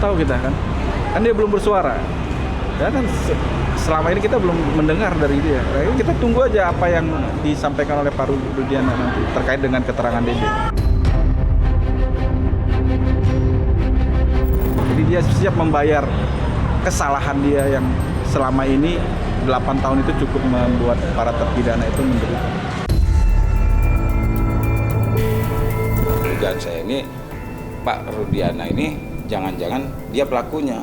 tahu kita kan dia belum bersuara ya kan. Selama ini kita belum mendengar dari dia. Nah, kita tunggu aja apa yang disampaikan oleh Pak Rudiana nanti terkait dengan keterangan Dede. Jadi dia siap membayar kesalahan dia yang selama ini 8 tahun itu cukup membuat para terpidana itu menderita. Dugaan saya ini Pak Rudiana ini jangan-jangan dia pelakunya.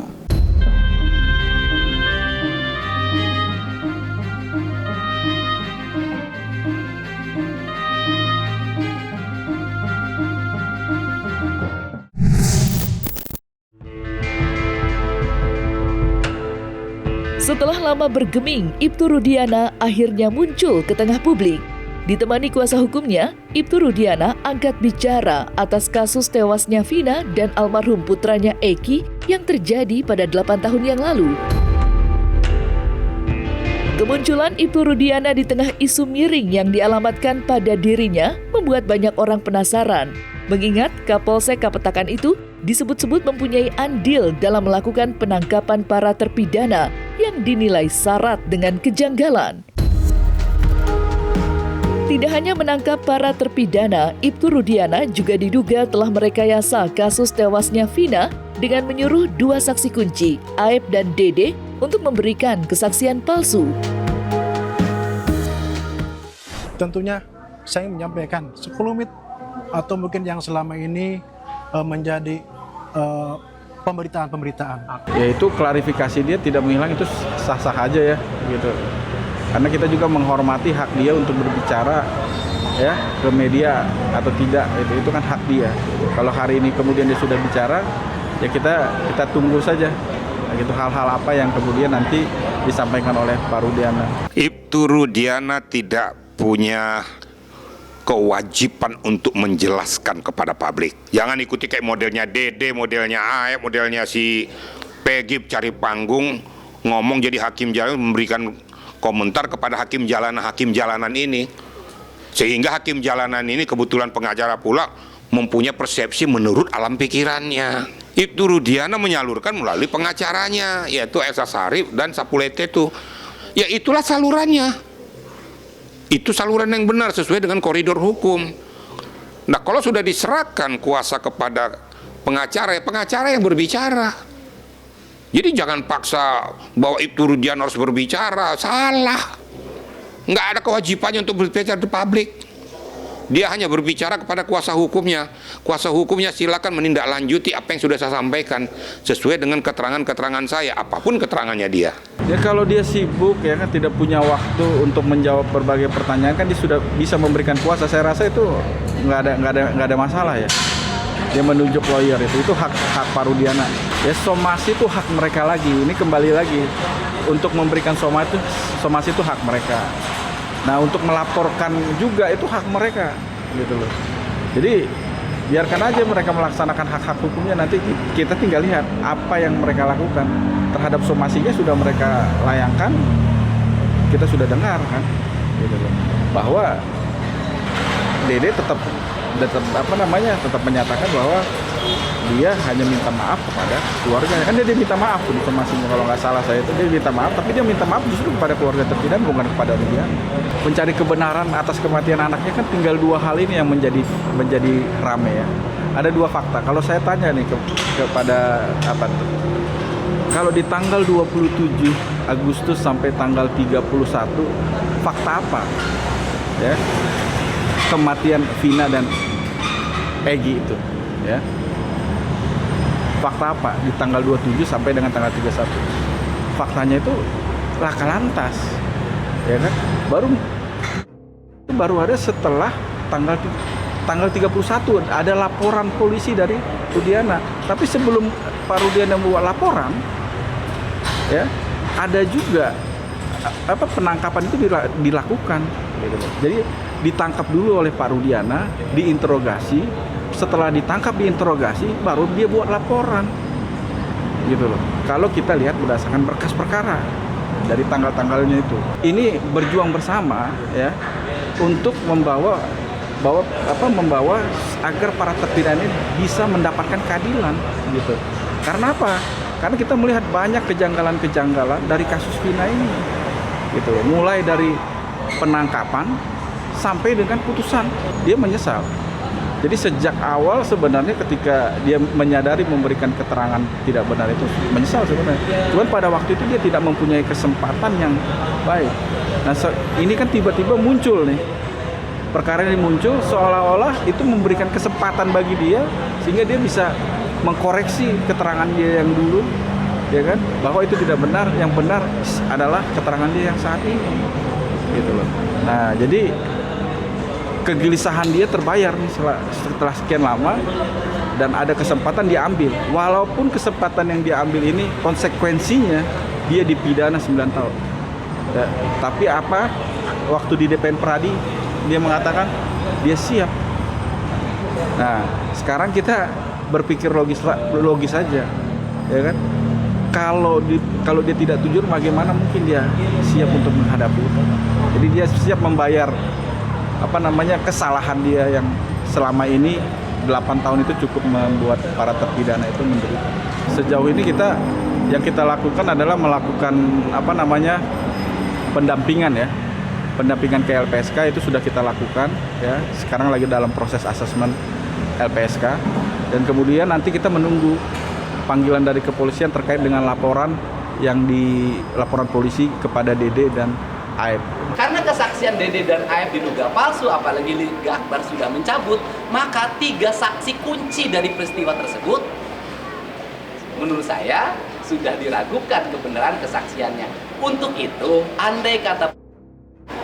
Setelah lama bergeming, Ibtu Rudiana akhirnya muncul ke tengah publik. Ditemani kuasa hukumnya, Ibtu Rudiana angkat bicara atas kasus tewasnya Vina dan almarhum putranya Eki yang terjadi pada 8 tahun yang lalu. Kemunculan Ibtu Rudiana di tengah isu miring yang dialamatkan pada dirinya membuat banyak orang penasaran. Mengingat Kapolsek Kapetakan itu disebut-sebut mempunyai andil dalam melakukan penangkapan para terpidana yang dinilai syarat dengan kejanggalan. Tidak hanya menangkap para terpidana, Ibtu Rudiana juga diduga telah merekayasa kasus tewasnya Vina dengan menyuruh 2 saksi kunci, Aep dan Dede, untuk memberikan kesaksian palsu. Tentunya saya menyampaikan sekelumit atau mungkin yang selama ini menjadi pemberitaan. Ya itu klarifikasi dia tidak menghilang, itu sah-sah aja ya gitu. Karena kita juga menghormati hak dia untuk berbicara ya ke media atau tidak, itu kan hak dia. Kalau hari ini kemudian dia sudah bicara, ya kita tunggu saja. Gitu hal-hal apa yang kemudian nanti disampaikan oleh Pak Rudiana. Ibtu Rudiana tidak punya kewajiban untuk menjelaskan kepada publik. Jangan ikuti kayak modelnya Dede, modelnya Aep, modelnya si Peggy cari panggung, ngomong jadi hakim jalanan, memberikan komentar kepada hakim jalanan ini. Sehingga hakim jalanan ini kebetulan pengacara pula mempunyai persepsi menurut alam pikirannya. Ibtu Rudiana menyalurkan melalui pengacaranya, yaitu Elsa Sharif dan Sapulete itu. Ya itulah salurannya. Itu saluran yang benar sesuai dengan koridor hukum. Nah, kalau sudah diserahkan kuasa kepada pengacara, ya pengacara yang berbicara. Jadi jangan paksa bahwa Ibtu Rudiana harus berbicara, salah. Nggak ada kewajibannya untuk berbicara di publik. Dia hanya berbicara kepada kuasa hukumnya. Kuasa hukumnya silakan menindaklanjuti apa yang sudah saya sampaikan sesuai dengan keterangan-keterangan saya, apapun keterangannya dia. Ya kalau dia sibuk ya kan tidak punya waktu untuk menjawab berbagai pertanyaan, kan dia sudah bisa memberikan kuasa. Saya rasa itu nggak ada masalah ya. Dia menunjuk lawyer itu hak Pak Rudiana. Ya somasi itu hak mereka lagi. Ini kembali lagi untuk memberikan somasi itu hak mereka. Nah untuk melaporkan juga itu hak mereka gitu loh. Jadi biarkan aja mereka melaksanakan hak-hak hukumnya, nanti kita tinggal lihat apa yang mereka lakukan. Terhadap somasinya sudah mereka layangkan, kita sudah dengar kan gitu loh. Bahwa Dede tetap menyatakan bahwa dia hanya minta maaf kepada keluarganya. Kan dia minta maaf tuh di somasinya, kalau nggak salah saya itu dia minta maaf, tapi dia minta maaf justru kepada keluarga terpidana, bukan kepada dia. Mencari kebenaran atas kematian anaknya kan tinggal 2 hal ini yang menjadi rame ya. Ada 2 fakta. Kalau saya tanya nih kepada apa tuh? Kalau di tanggal 27 Agustus sampai tanggal 31 fakta apa? Ya. Kematian Vina dan Peggy itu, ya. Fakta apa di tanggal 27 sampai dengan tanggal 31? Faktanya itu laka lantas, ya kan? Baru ada setelah tanggal 31 ada laporan polisi dari Rudiana. Tapi sebelum Pak Rudiana membuat laporan, ya ada juga penangkapan itu dilakukan. Gitu. Jadi ditangkap dulu oleh Pak Rudiana, diinterogasi. Setelah ditangkap diinterogasi, baru dia buat laporan, gitu loh. Kalau kita lihat berdasarkan berkas perkara dari tanggal-tanggalnya itu, ini berjuang bersama, ya, untuk membawa agar para terpidana bisa mendapatkan keadilan, gitu. Karena apa? Karena kita melihat banyak kejanggalan-kejanggalan dari kasus Vina ini, gitu. Mulai dari penangkapan sampai dengan putusan, dia menyesal. Jadi sejak awal sebenarnya ketika dia menyadari memberikan keterangan tidak benar itu menyesal sebenarnya. Cuman pada waktu itu dia tidak mempunyai kesempatan yang baik. Nah ini kan tiba-tiba muncul nih. Perkara ini muncul seolah-olah itu memberikan kesempatan bagi dia sehingga dia bisa mengkoreksi keterangan dia yang dulu, ya kan, bahwa itu tidak benar, yang benar adalah keterangan dia yang saat ini, gitu loh. Nah jadi kegelisahan dia terbayar nih setelah sekian lama dan ada kesempatan diambil. Walaupun kesempatan yang diambil ini konsekuensinya dia dipidana 9 tahun. Ya, tapi apa? Waktu di DPN Pradi dia mengatakan dia siap. Nah, sekarang kita berpikir logis saja, ya kan? Kalau dia tidak jujur, bagaimana mungkin dia siap untuk menghadapi itu? Jadi dia siap membayar kesalahan dia yang selama ini 8 tahun itu cukup membuat para terpidana itu menderita. Sejauh ini yang kita lakukan adalah melakukan pendampingan ya. Pendampingan ke LPSK itu sudah kita lakukan ya. Sekarang lagi dalam proses asesmen LPSK dan kemudian nanti kita menunggu panggilan dari kepolisian terkait dengan laporan polisi kepada Dede dan Aep. Karena kesaksian Dede dan Aep diduga palsu, apalagi Liga Akbar sudah mencabut, maka 3 saksi kunci dari peristiwa tersebut menurut saya sudah diragukan kebenaran kesaksiannya. Untuk itu, andai kata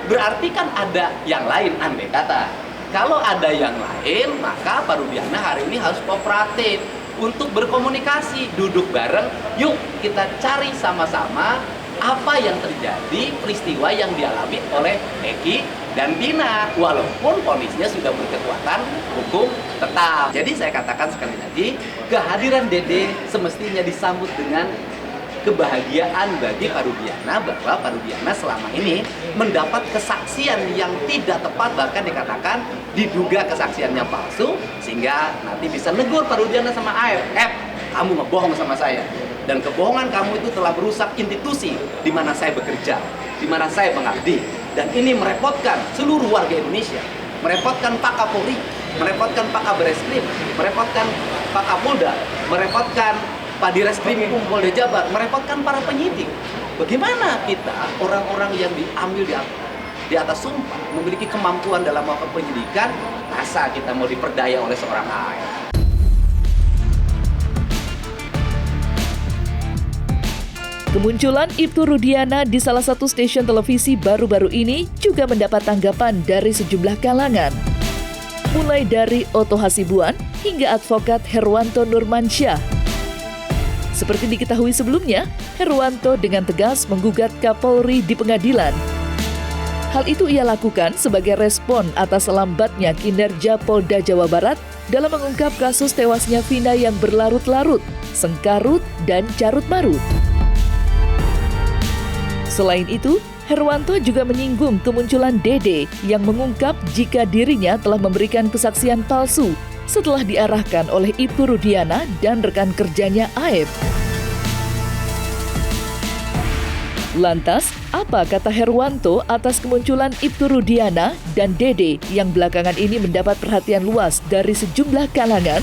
berarti kan ada yang lain, andai kata. Kalau ada yang lain, maka Pak Rudiana hari ini harus kooperatif untuk berkomunikasi, duduk bareng, yuk kita cari sama-sama apa yang terjadi, peristiwa yang dialami oleh Eki dan Tina, walaupun vonisnya sudah berkekuatan hukum tetap. Jadi saya katakan sekali lagi, kehadiran Dede semestinya disambut dengan kebahagiaan bagi Pak Rudiana, bahwa Pak Rudiana selama ini mendapat kesaksian yang tidak tepat, bahkan dikatakan diduga kesaksiannya palsu, sehingga nanti bisa negur Pak Rudiana sama Aep, kamu ngebohong sama saya. Dan kebohongan kamu itu telah merusak institusi di mana saya bekerja, di mana saya mengabdi. Dan ini merepotkan seluruh warga Indonesia. Merepotkan Pak Kapolri, merepotkan Pak Kabareskrim, merepotkan Pak Kapolda, merepotkan Pak Direskrim Polda Jabar, merepotkan para penyidik. Bagaimana kita, orang-orang yang diambil di atas sumpah, memiliki kemampuan dalam melakukan penyidikan, masa kita mau diperdaya oleh seorang ASN? Kemunculan Ibtu Rudiana di salah satu stasiun televisi baru-baru ini juga mendapat tanggapan dari sejumlah kalangan. Mulai dari Oto Hasibuan hingga advokat Herwanto Nurmansyah. Seperti diketahui sebelumnya, Herwanto dengan tegas menggugat Kapolri di pengadilan. Hal itu ia lakukan sebagai respon atas lambatnya kinerja Polda Jawa Barat dalam mengungkap kasus tewasnya Vina yang berlarut-larut, sengkarut, dan carut-marut. Selain itu, Herwanto juga menyinggung kemunculan Dede yang mengungkap jika dirinya telah memberikan kesaksian palsu setelah diarahkan oleh Ibtu Rudiana dan rekan kerjanya Aep. Lantas, apa kata Herwanto atas kemunculan Ibtu Rudiana dan Dede yang belakangan ini mendapat perhatian luas dari sejumlah kalangan?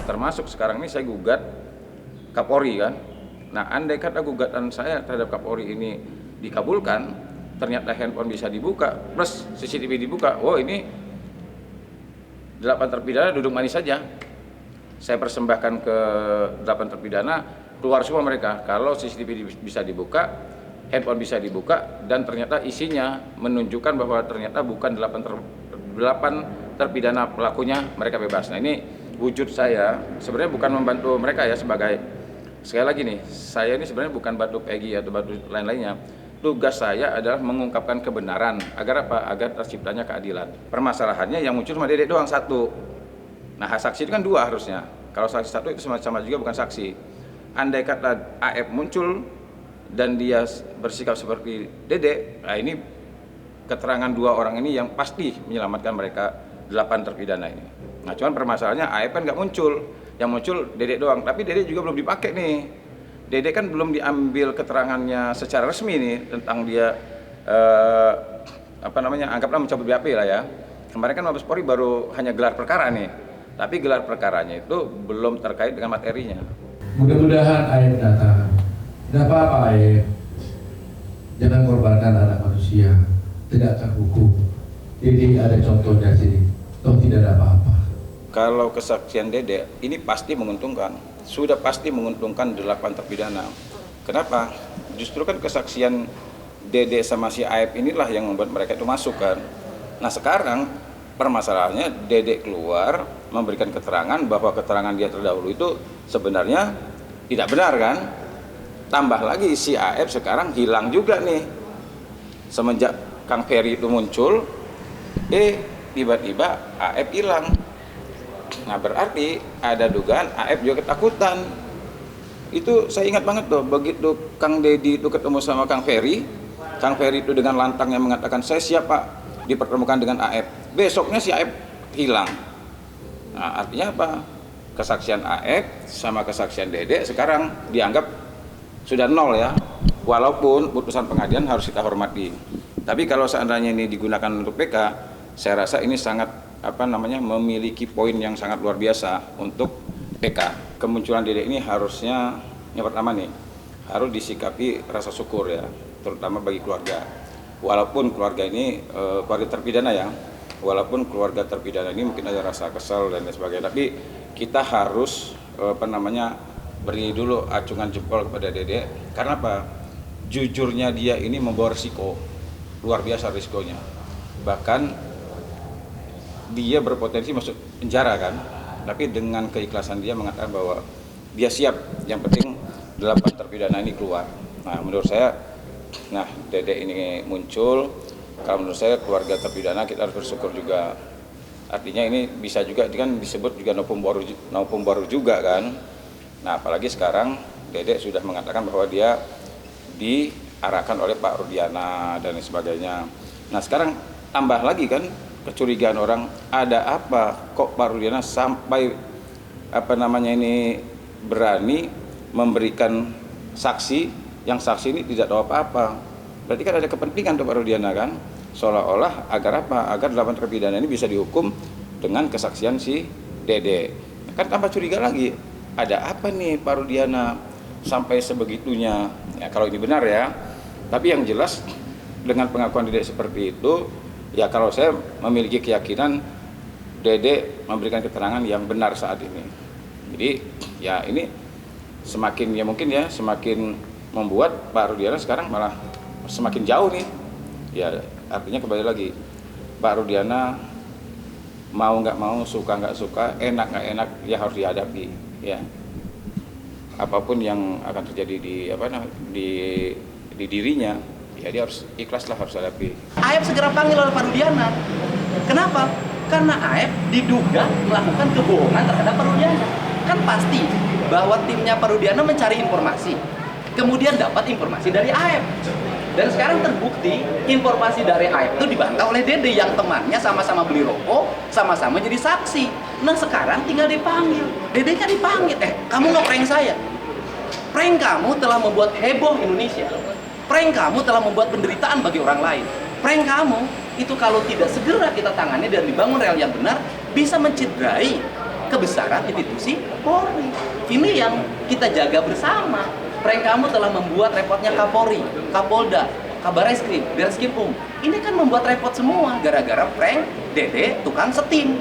Termasuk sekarang ini saya gugat Kapolri kan. Nah, andai kata gugatan saya terhadap Kapolri ini dikabulkan, ternyata handphone bisa dibuka, plus CCTV dibuka, ini 8 terpidana duduk manis saja. Saya persembahkan ke 8 terpidana, keluar semua mereka. Kalau CCTV bisa dibuka, handphone bisa dibuka, dan ternyata isinya menunjukkan bahwa ternyata bukan 8 terpidana pelakunya, mereka bebas. Nah, ini wujud saya sebenarnya bukan membantu mereka ya, sekali lagi nih, saya ini sebenarnya bukan bantu Peggy atau bantu lain-lainnya. Tugas saya adalah mengungkapkan kebenaran agar apa? Agar terciptanya keadilan. Permasalahannya yang muncul cuma Dedek doang satu. Nah, saksi itu kan 2 harusnya. Kalau saksi 1 itu sama juga bukan saksi. Andai kata AF muncul dan dia bersikap seperti Dedek, nah ini keterangan 2 orang ini yang pasti menyelamatkan mereka 8 terpidana ini. Nah, cuman permasalahannya AF kan nggak muncul, yang muncul Dede doang. Tapi Dede juga belum dipakai nih. Dede kan belum diambil keterangannya secara resmi nih tentang dia anggaplah mencabut BAP lah ya. Kemarin kan Mabes Polri baru hanya gelar perkara nih, tapi gelar perkaranya itu belum terkait dengan materinya. Mudah-mudahan AF datang. Tidak apa-apa AF, jangan korbankan anak manusia, tegakkan hukum. Jadi ada contohnya sini, toh tidak ada apa-apa. Kalau kesaksian Dede ini pasti menguntungkan, sudah pasti menguntungkan 8 terpidana. Kenapa? Justru kan kesaksian Dede sama si AF inilah yang membuat mereka itu masuk kan. Nah sekarang permasalahannya Dede keluar memberikan keterangan bahwa keterangan dia terdahulu itu sebenarnya tidak benar kan. Tambah lagi si AF sekarang hilang juga nih. Semenjak Kang Ferry itu muncul, tiba-tiba AF hilang. Nah berarti ada dugaan AF juga ketakutan. Itu saya ingat banget tuh, begitu Kang Dedi itu ketemu sama Kang Ferry itu dengan lantangnya mengatakan saya siap Pak dipertemukan dengan AF. Besoknya si AF hilang. Nah artinya apa? Kesaksian AF sama kesaksian Dede sekarang dianggap sudah nol ya. Walaupun putusan pengadilan harus kita hormati. Tapi kalau seandainya ini digunakan untuk PK, saya rasa ini sangat memiliki poin yang sangat luar biasa untuk PK. Kemunculan Dede ini harusnya yang pertama nih harus disikapi rasa syukur ya, terutama bagi keluarga. Walaupun keluarga ini keluarga terpidana ya, walaupun keluarga terpidana ini mungkin ada rasa kesal dan lain sebagainya, tapi kita harus beri dulu acungan jempol kepada Dede. Karena apa? Jujurnya dia ini membawa risiko luar biasa risikonya. Bahkan dia berpotensi masuk penjara kan, tapi dengan keikhlasan dia mengatakan bahwa dia siap, yang penting 8 terpidana ini keluar. Nah menurut saya, Dede ini muncul, kalau menurut saya keluarga terpidana kita harus bersyukur juga. Artinya ini bisa juga kan disebut juga novum baru juga kan. Nah apalagi sekarang Dede sudah mengatakan bahwa dia diarahkan oleh Pak Rudiana dan sebagainya. Nah sekarang tambah lagi kan kecurigaan orang, ada apa kok Pak Rudiana sampai berani memberikan saksi yang saksi ini tidak tahu apa-apa. Berarti kan ada kepentingan untuk Pak Rudiana kan, seolah-olah agar apa? Agar 8 terpidana ini bisa dihukum dengan kesaksian si Dede. Kan tambah curiga lagi, ada apa nih Pak Rudiana sampai sebegitunya? Ya kalau ini benar ya. Tapi yang jelas dengan pengakuan Dede seperti itu, ya kalau saya memiliki keyakinan Dede memberikan keterangan yang benar saat ini. Jadi ya ini semakin membuat Pak Rudiana sekarang malah semakin jauh nih. Ya artinya kembali lagi, Pak Rudiana mau nggak mau, suka nggak suka, enak nggak enak, ya harus dihadapi. Ya apapun yang akan terjadi di dirinya, ya dia harus ikhlas lah, harus hadapi. AF segera panggil oleh Pak Rudiana. Kenapa? Karena AF diduga melakukan kebohongan terhadap Pak Rudiana. Kan pasti bahwa timnya Pak Rudiana mencari informasi, kemudian dapat informasi dari AF. Dan sekarang terbukti informasi dari AF itu dibantah oleh Dede yang temannya sama-sama beli rokok, sama-sama jadi saksi. Nah sekarang tinggal dipanggil. Dede-nya dipanggil, kamu nge-prank saya. Prank kamu telah membuat heboh Indonesia. Prank kamu telah membuat penderitaan bagi orang lain. Prank kamu itu kalau tidak segera kita tangani dan dibangun rel yang benar, bisa mencederai kebesaran institusi Polri. Ini yang kita jaga bersama. Prank kamu telah membuat repotnya Kapolri, Kapolda, Kabar Reskrim, Direskrim Ini kan membuat repot semua gara-gara prank Dede tukang setim.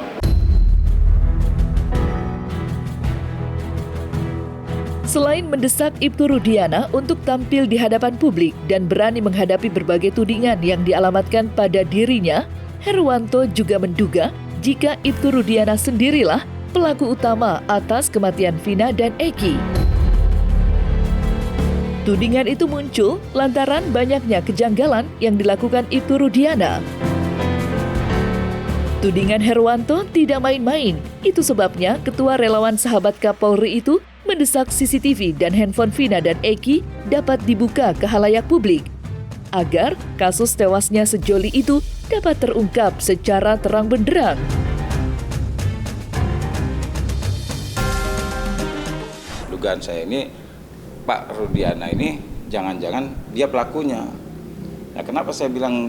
Selain mendesak Ibtu Rudiana untuk tampil di hadapan publik dan berani menghadapi berbagai tudingan yang dialamatkan pada dirinya, Herwanto juga menduga jika Ibtu Rudiana sendirilah pelaku utama atas kematian Vina dan Eki. Tudingan itu muncul lantaran banyaknya kejanggalan yang dilakukan Ibtu Rudiana. Tudingan Herwanto tidak main-main, itu sebabnya Ketua Relawan Sahabat Kapolri itu mendesak CCTV dan handphone Vina dan Eki dapat dibuka ke khalayak publik, agar kasus tewasnya sejoli itu dapat terungkap secara terang benderang. dugaan saya ini Pak Rudiana ini jangan-jangan dia pelakunya. Nah, kenapa saya bilang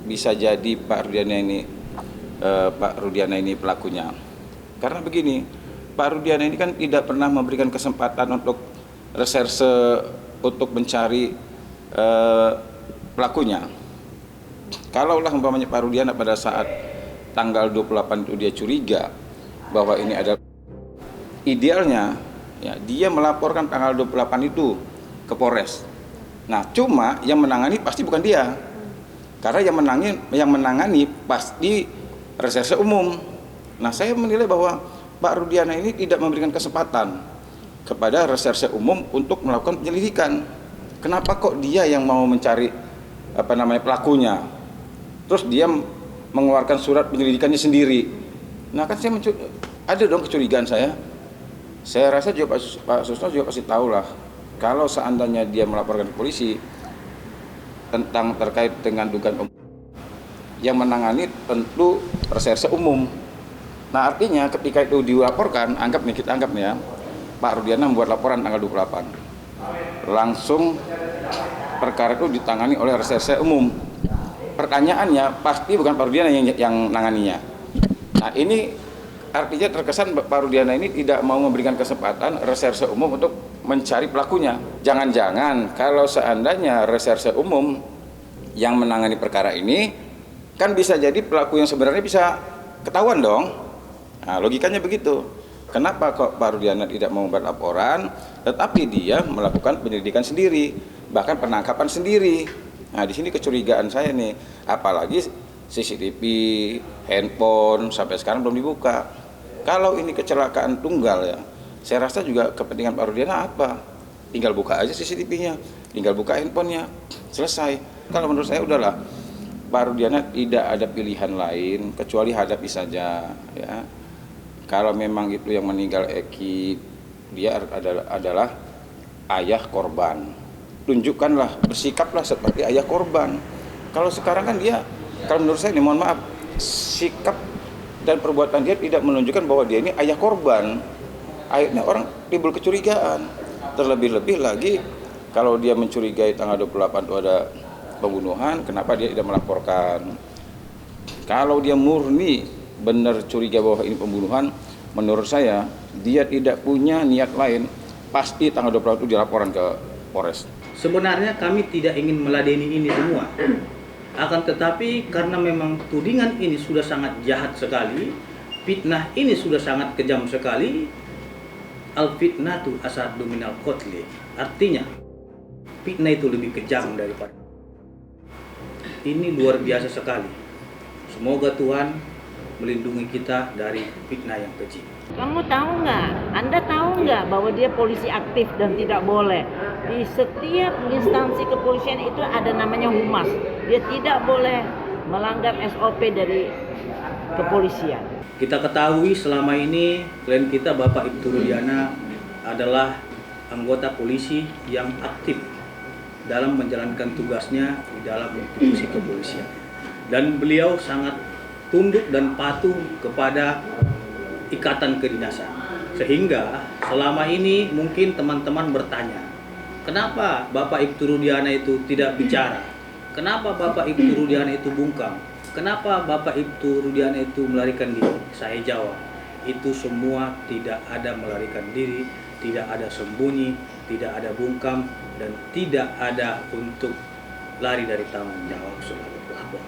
bisa jadi Pak Rudiana ini pelakunya? Karena begini, Pak Rudiana ini kan tidak pernah memberikan kesempatan untuk reserse untuk mencari pelakunya. Kalaulah umpamanya Pak Rudiana pada saat tanggal 28 itu dia curiga bahwa ini adalah idealnya, ya, dia melaporkan tanggal 28 itu ke Polres. Nah, cuma yang menangani pasti bukan dia. Karena yang menangani pasti reserse umum. Nah, saya menilai bahwa Pak Rudiana ini tidak memberikan kesempatan kepada reserse umum untuk melakukan penyelidikan. Kenapa kok dia yang mau mencari pelakunya? Terus dia mengeluarkan surat penyelidikannya sendiri. Nah, kan saya ada dong kecurigaan saya. Saya rasa juga Pak Susno juga pasti tahu lah. Kalau seandainya dia melaporkan ke polisi tentang terkait dengan dugaan yang menangani tentu reserse umum. Nah, artinya ketika itu dilaporkan, kita anggap nih ya, Pak Rudiana membuat laporan tanggal 28. Langsung perkara itu ditangani oleh reserse umum. Pertanyaannya pasti bukan Pak Rudiana yang nanganinya. Nah, ini artinya terkesan Pak Rudiana ini tidak mau memberikan kesempatan reserse umum untuk mencari pelakunya. Jangan-jangan kalau seandainya reserse umum yang menangani perkara ini, kan bisa jadi pelaku yang sebenarnya bisa ketahuan dong. Nah, logikanya begitu. Kenapa kok Pak Rudiana tidak mau membuat laporan, tetapi dia melakukan penyelidikan sendiri, bahkan penangkapan sendiri. Nah, di sini kecurigaan saya nih, apalagi CCTV, handphone sampai sekarang belum dibuka. Kalau ini kecelakaan tunggal ya, saya rasa juga kepentingan Pak Rudiana apa? Tinggal buka aja CCTV-nya, tinggal buka handphonenya, selesai. Kalau menurut saya udahlah, Pak Rudiana tidak ada pilihan lain kecuali hadapi saja, ya. Kalau memang itu yang meninggal Eki, dia adalah ayah korban. Tunjukkanlah, bersikaplah seperti ayah korban. Kalau sekarang kan dia, kalau menurut saya ini mohon maaf, sikap dan perbuatan dia tidak menunjukkan bahwa dia ini ayah korban. Akhirnya orang timbul kecurigaan. Terlebih-lebih lagi kalau dia mencurigai tanggal 28 itu ada pembunuhan, kenapa dia tidak melaporkan? Kalau dia murni benar curiga bahwa ini pembunuhan, menurut saya dia tidak punya niat lain, pasti tanggal 28 itu dilaporkan ke Polres. Sebenarnya kami tidak ingin meladeni ini semua. Akan tetapi karena memang tudingan ini sudah sangat jahat sekali, fitnah ini sudah sangat kejam sekali, al-fitnatu asaddu minal qatli. Artinya, fitnah itu lebih kejam daripada. Ini luar biasa sekali. Semoga Tuhan melindungi kita dari fitnah yang keji. Kamu tahu nggak? Anda tahu nggak bahwa dia polisi aktif dan tidak boleh? Di setiap instansi kepolisian itu ada namanya humas. Dia tidak boleh melanggar SOP dari kepolisian. Kita ketahui selama ini klien kita Bapak Ibtu Rudiana adalah anggota polisi yang aktif dalam menjalankan tugasnya di dalam institusi kepolisian. Dan beliau sangat tunduk dan patuh kepada ikatan kedinasan. Sehingga selama ini mungkin teman-teman bertanya, kenapa Bapak Ibtu Rudiana itu tidak bicara? Kenapa Bapak Ibtu Rudiana itu bungkam? Kenapa Bapak Ibtu Rudiana itu melarikan diri? Saya jawab, itu semua tidak ada melarikan diri, tidak ada sembunyi, tidak ada bungkam, dan tidak ada untuk lari dari tanggung jawab selalu pelapor.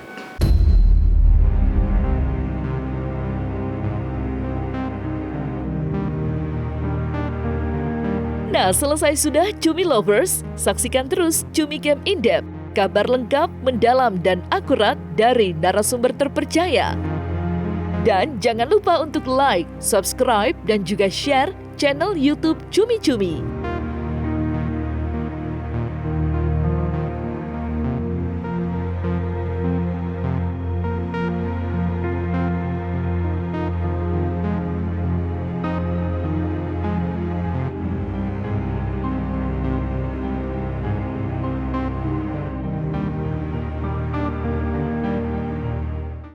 Nah, selesai sudah Cumi Lovers, saksikan terus Cumi Camp In-Depth, kabar lengkap, mendalam, dan akurat dari narasumber terpercaya. Dan jangan lupa untuk like, subscribe, dan juga share channel YouTube Cumi Cumi.